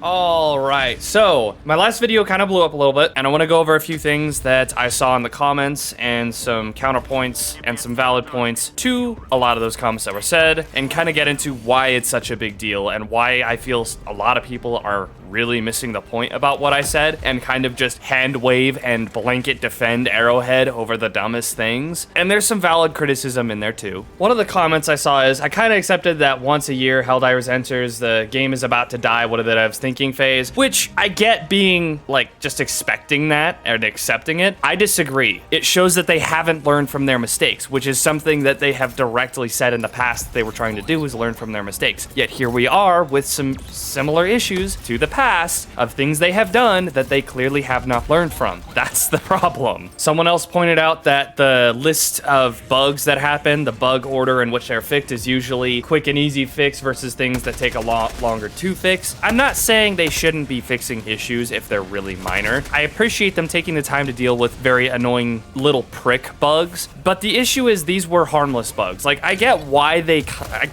All right, so my last video kind of blew up a little bit, and I want to go over a few things that I saw in the comments and some counterpoints and some valid points to a lot of those comments that were said, and kind of get into why it's such a big deal and why I feel a lot of people are really missing the point about what I said and kind of just hand wave and blanket defend Arrowhead over the dumbest things. And there's some valid criticism in there too. One of the comments I saw is, I kind of accepted that once a year Helldivers enters, the game is about to die, what did I was thinking phase, which I get being like just expecting that and accepting it. I disagree. It shows that they haven't learned from their mistakes, which is something that they have directly said in the past that they were trying to do, is learn from their mistakes. Yet here we are with some similar issues to the past of things they have done that they clearly have not learned from. That's the problem. Someone else pointed out that the list of bugs that happen, the bug order in which they're fixed, is usually quick and easy fix versus things that take a lot longer to fix. I'm not saying they shouldn't be fixing issues if they're really minor. I appreciate them taking the time to deal with very annoying little prick bugs, but the issue is these were harmless bugs. Like, I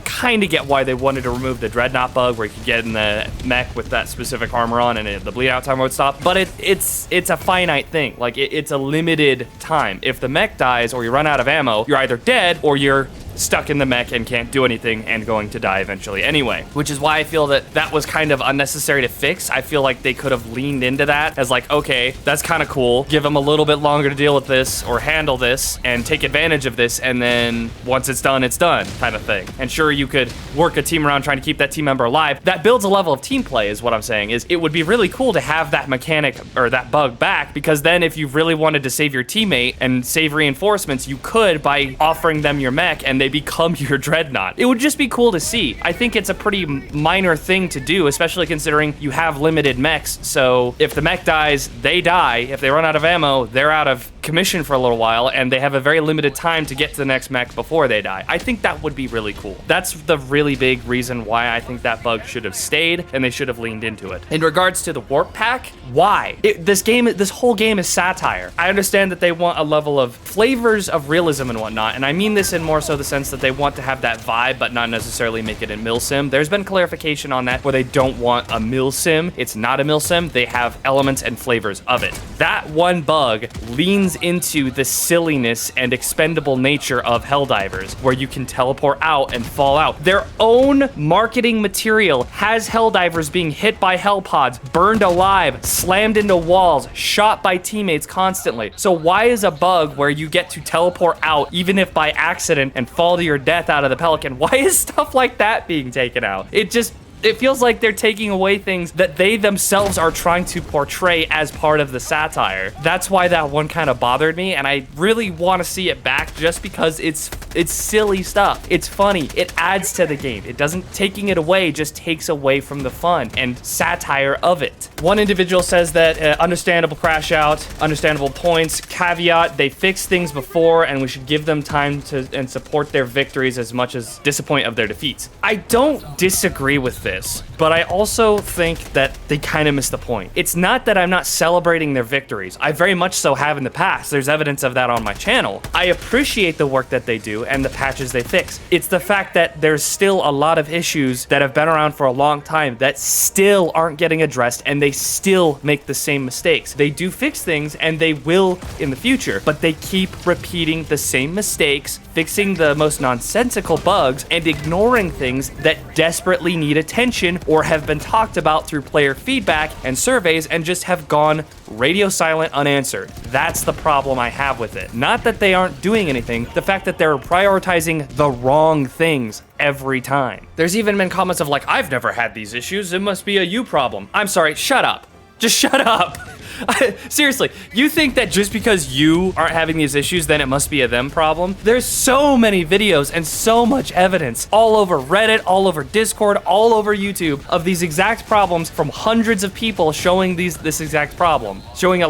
kind of get why they wanted to remove the Dreadnought bug where you could get in the mech with that specific armor on and the bleed out time would stop, but it's a finite thing. Like, it's a limited time. If the mech dies or you run out of ammo, you're either dead or you're stuck in the mech and can't do anything and going to die eventually anyway, which is why I feel that was kind of unnecessary to fix. I feel like they could have leaned into that as like, okay, that's kind of cool, give them a little bit longer to deal with this or handle this and take advantage of this, and then once it's done kind of thing. And sure, you could work a team around trying to keep that team member alive. That builds a level of team play, is what I'm saying. Is it would be really cool to have that mechanic or that bug back, because then if you really wanted to save your teammate and save reinforcements, you could by offering them your mech and they become your Dreadnought. It would just be cool to see. I think it's a pretty minor thing to do, especially considering you have limited mechs. So if the mech dies, they die. If they run out of ammo, they're out of commission for a little while, and they have a very limited time to get to the next mech before they die. I think that would be really cool. That's the really big reason why I think that bug should have stayed, and they should have leaned into it. In regards to the warp pack, why? This whole game is satire. I understand that they want a level of flavors of realism and whatnot, and I mean this in more so the sense that they want to have that vibe, but not necessarily make it a milsim. There's been clarification on that where they don't want a milsim. It's not a milsim. They have elements and flavors of it. That one bug leans into the silliness and expendable nature of Helldivers, where you can teleport out and fall out. Their own marketing material has Helldivers being hit by Hellpods, burned alive, slammed into walls, shot by teammates constantly. So why is a bug where you get to teleport out, even if by accident, and fall to your death out of the Pelican, why is stuff like that being taken out? It feels like they're taking away things that they themselves are trying to portray as part of the satire. That's why that one kind of bothered me, and I really want to see it back just because it's silly stuff. It's funny. It adds to the game. It doesn't, taking it away just takes away from the fun and satire of it. One individual says that understandable crash out, understandable points, caveat, they fixed things before and we should give them time to and support their victories as much as disappoint of their defeats. I don't disagree with this, but I also think that they kind of missed the point. It's not that I'm not celebrating their victories. I very much so have in the past. There's evidence of that on my channel. I appreciate the work that they do and the patches they fix. It's the fact that there's still a lot of issues that have been around for a long time that still aren't getting addressed, and they still make the same mistakes. They do fix things, and they will in the future, but they keep repeating the same mistakes, fixing the most nonsensical bugs, and ignoring things that desperately need attention or have been talked about through player feedback and surveys and just have gone radio silent, unanswered. That's the problem I have with it. Not that they aren't doing anything, the fact that they're prioritizing the wrong things every time. There's even been comments of like, I've never had these issues, it must be a you problem. I'm sorry, shut up. Just shut up. Seriously, you think that just because you aren't having these issues, then it must be a them problem? There's so many videos and so much evidence all over Reddit, all over Discord, all over YouTube of these exact problems from hundreds of people showing this exact problem, showing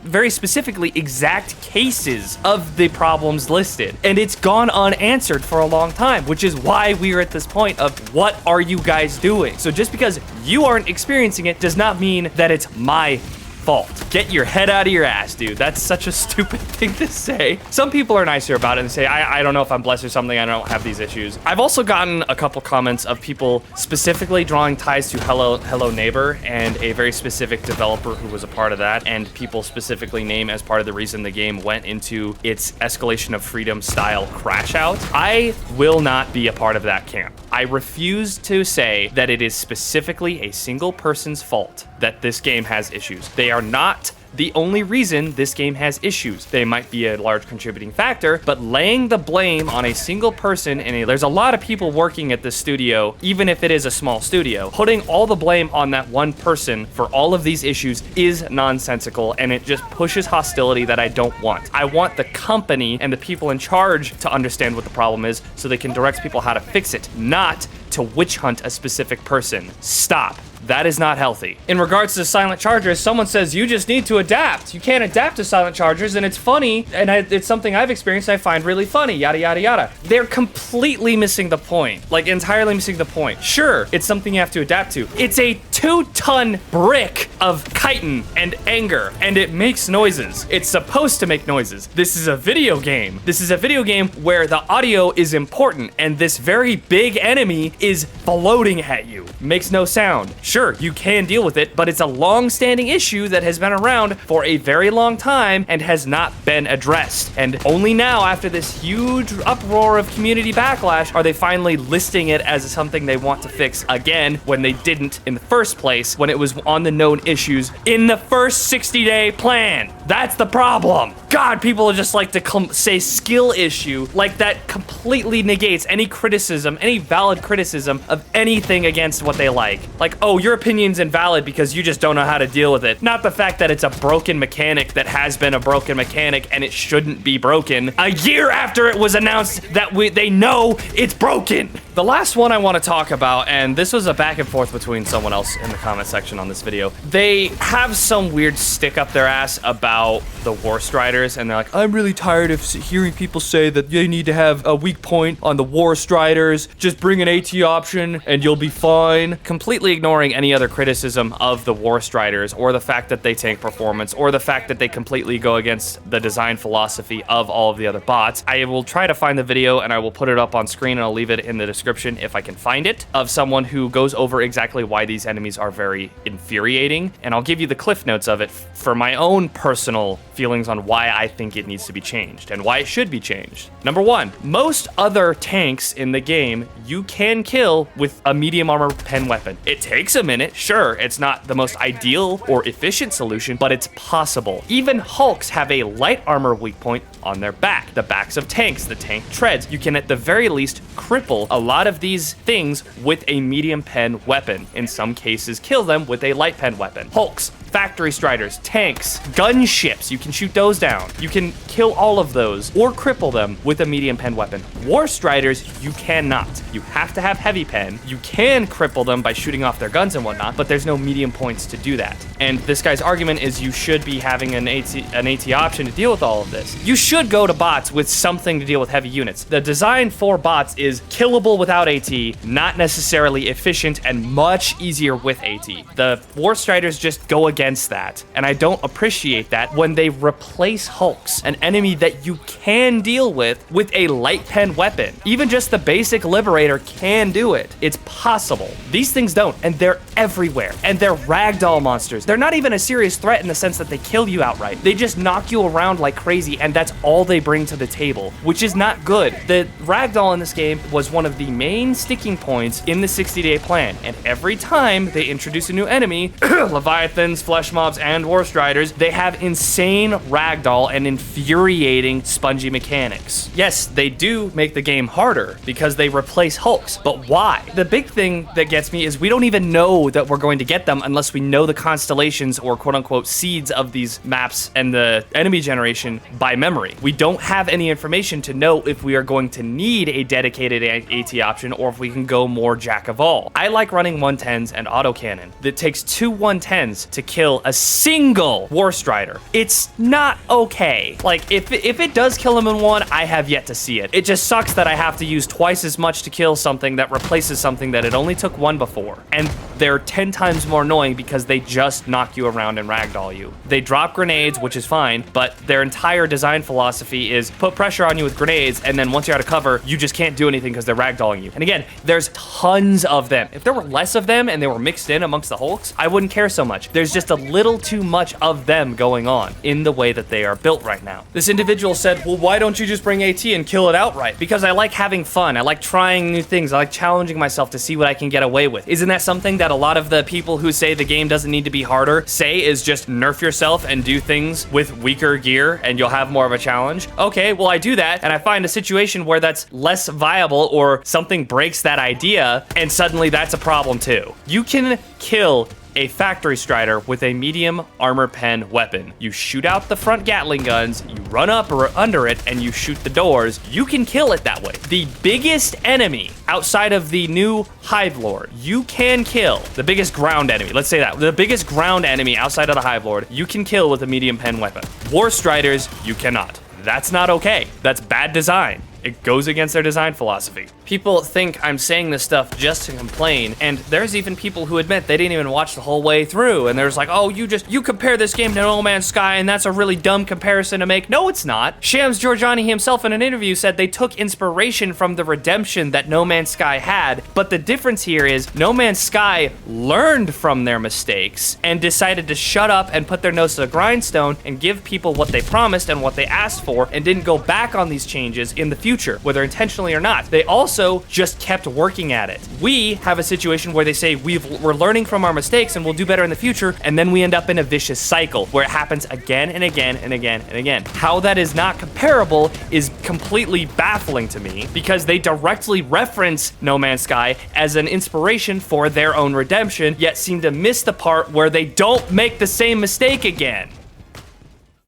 very specifically exact cases of the problems listed. And it's gone unanswered for a long time, which is why we're at this point of what are you guys doing? So just because you aren't experiencing it does not mean that it's my fault. Get your head out of your ass, dude. That's such a stupid thing to say. Some people are nicer about it and say, I don't know if I'm blessed or something. I don't have these issues. I've also gotten a couple comments of people specifically drawing ties to Hello Neighbor and a very specific developer who was a part of that, and people specifically name as part of the reason the game went into its escalation of freedom style crash out. I will not be a part of that camp. I refuse to say that it is specifically a single person's fault that this game has issues. They are not the only reason this game has issues. They might be a large contributing factor, but laying the blame on a single person, and there's a lot of people working at this studio, even if it is a small studio, putting all the blame on that one person for all of these issues is nonsensical, and it just pushes hostility that I don't want. I want the company and the people in charge to understand what the problem is so they can direct people how to fix it, not to witch hunt a specific person. Stop. That is not healthy. In regards to silent chargers, someone says you just need to adapt. You can't adapt to silent chargers, and it's funny, and it's something I've experienced I find really funny, yada, yada, yada. They're completely missing the point, like entirely missing the point. Sure, it's something you have to adapt to. It's a 2-ton brick of chitin and anger, and it makes noises. It's supposed to make noises. This is a video game. This is a video game where the audio is important, and this very big enemy is floating at you. Makes no sound. Sure, you can deal with it, but it's a long-standing issue that has been around for a very long time and has not been addressed. And only now, after this huge uproar of community backlash, are they finally listing it as something they want to fix again when they didn't in the first place, when it was on the known issues in the first 60-day plan. That's the problem. God, people just like to say skill issue like that completely negates any criticism, any valid criticism of anything against what they like. Like, oh, your opinion's invalid because you just don't know how to deal with it. Not the fact that it's a broken mechanic that has been a broken mechanic and it shouldn't be broken a year after it was announced that they know it's broken. The last one I want to talk about, and this was a back and forth between someone else in the comment section on this video. They have some weird stick up their ass about the War Striders, and they're like, I'm really tired of hearing people say that they need to have a weak point on the War Striders. Just bring an AT option and you'll be fine. Completely ignoring any other criticism of the War Striders, or the fact that they tank performance, or the fact that they completely go against the design philosophy of all of the other bots. I will try to find the video and I will put it up on screen, and I'll leave it in the description if I can find it, of someone who goes over exactly why these enemies are very infuriating, and I'll give you the cliff notes of it for my own personal feelings on why I think it needs to be changed and why it should be changed. Number one, most other tanks in the game you can kill with a medium armor pen weapon. It takes a minute, sure, it's not the most ideal or efficient solution, but it's possible. Even Hulks have a light armor weak point on their back. The backs of tanks, the tank treads, you can at the very least cripple a lot of these things with a medium pen weapon. In some cases, kill them with a light pen weapon. Hulks, factory striders, tanks, gunships, you can shoot those down. You can kill all of those or cripple them with a medium pen weapon. War striders, you cannot. You have to have heavy pen. You can cripple them by shooting off their guns and whatnot, but there's no medium points to do that. And this guy's argument is you should be having an AT option to deal with all of this. You should go to bots with something to deal with heavy units. The design for bots is killable without AT, not necessarily efficient, and much easier with AT. The War Striders just go against that, and I don't appreciate that when they replace Hulks, an enemy that you can deal with a light pen weapon. Even just the basic Liberator can do it. It's possible. These things don't, and they're everywhere, and they're ragdoll monsters. They're not even a serious threat in the sense that they kill you outright. They just knock you around like crazy, and that's all they bring to the table, which is not good. The ragdoll in this game was one of the main sticking points in the 60-day plan, and every time they introduce a new enemy, Leviathans, Flesh Mobs, and War Striders, they have insane ragdoll and infuriating spongy mechanics. Yes, they do make the game harder because they replace Hulks, but why? The big thing that gets me is we don't even know that we're going to get them unless we know the constellations or quote-unquote seeds of these maps and the enemy generation by memory. We don't have any information to know if we are going to need a dedicated AT option or if we can go more jack of all. I like running 110s and autocannon. That takes two 110s to kill kill a single War Strider. It's not okay. Like, if it does kill him in one, I have yet to see it. It just sucks that I have to use twice as much to kill something that replaces something that it only took one before. And they're 10 times more annoying because they just knock you around and ragdoll you. They drop grenades, which is fine, but their entire design philosophy is put pressure on you with grenades, and then once you're out of cover, you just can't do anything because they're ragdolling you. And again, there's tons of them. If there were less of them and they were mixed in amongst the Hulks, I wouldn't care so much. There's just a little too much of them going on in the way that they are built right now. This individual said, well, why don't you just bring AT and kill it outright? Because I like having fun. I like trying new things. I like challenging myself to see what I can get away with. Isn't that something that a lot of the people who say the game doesn't need to be harder say is just nerf yourself and do things with weaker gear and you'll have more of a challenge? Okay, well, I do that and I find a situation where that's less viable or something breaks that idea and suddenly that's a problem too. You can kill a factory strider with a medium armor pen weapon. You shoot out the front Gatling guns, you run up or under it, and you shoot the doors. You can kill it that way. The biggest enemy outside of the new Hive Lord, you can kill. The biggest ground enemy, let's say that. The biggest ground enemy outside of the Hive Lord, you can kill with a medium pen weapon. War Striders, you cannot. That's not okay. That's bad design. It goes against their design philosophy. People think I'm saying this stuff just to complain, and there's even people who admit they didn't even watch the whole way through, and there's like, oh, you compare this game to No Man's Sky, and that's a really dumb comparison to make. No, it's not. Shams Georgiani himself in an interview said they took inspiration from the redemption that No Man's Sky had, but the difference here is No Man's Sky learned from their mistakes and decided to shut up and put their nose to the grindstone and give people what they promised and what they asked for, and didn't go back on these changes in the future, whether intentionally or not. They also just kept working at it. We have a situation where they say we're learning from our mistakes and we'll do better in the future, and then we end up in a vicious cycle where it happens again and again and again and again. How that is not comparable is completely baffling to me because they directly reference No Man's Sky as an inspiration for their own redemption, yet seem to miss the part where they don't make the same mistake again.